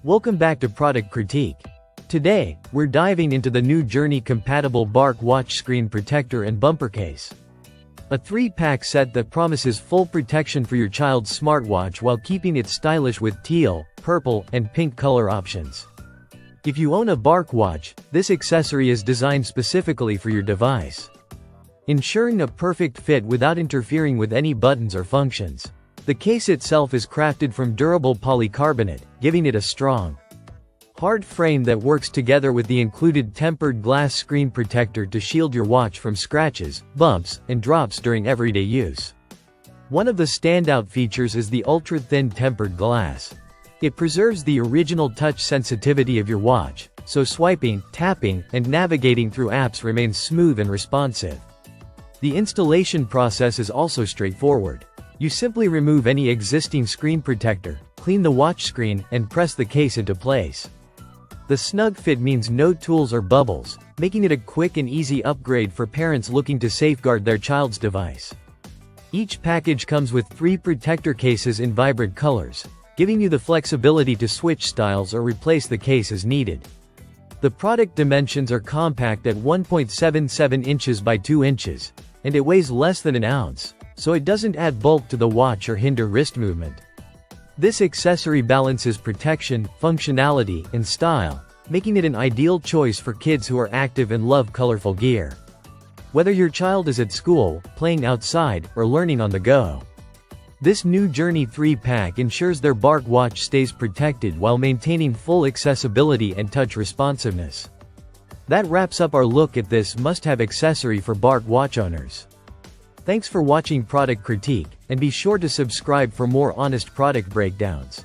Welcome back to Product Critique. Today, we're diving into the NewJourney compatible Bark watch screen protector and bumper case. A 3-pack set that promises full protection for your child's smartwatch while keeping it stylish with teal, purple, and pink color options. If you own a Bark watch, this accessory is designed specifically for your device, ensuring a perfect fit without interfering with any buttons or functions. The case itself is crafted from durable polycarbonate, giving it a strong, hard frame that works together with the included tempered glass screen protector to shield your watch from scratches, bumps, and drops during everyday use. One of the standout features is the ultra-thin tempered glass. It preserves the original touch sensitivity of your watch, so swiping, tapping, and navigating through apps remains smooth and responsive. The installation process is also straightforward. You simply remove any existing screen protector, clean the watch screen, and press the case into place. The snug fit means no tools or bubbles, making it a quick and easy upgrade for parents looking to safeguard their child's device. Each package comes with 3 protector cases in vibrant colors, giving you the flexibility to switch styles or replace the case as needed. The product dimensions are compact at 1.77 inches by 2 inches, and it weighs less than an ounce, so it doesn't add bulk to the watch or hinder wrist movement. This accessory balances protection, functionality, and style, making it an ideal choice for kids who are active and love colorful gear. Whether your child is at school, playing outside, or learning on the go, this NewJourney 3-pack ensures their Bark watch stays protected while maintaining full accessibility and touch responsiveness. That wraps up our look at this must-have accessory for Bark watch owners. Thanks for watching Product Critique, and be sure to subscribe for more honest product breakdowns.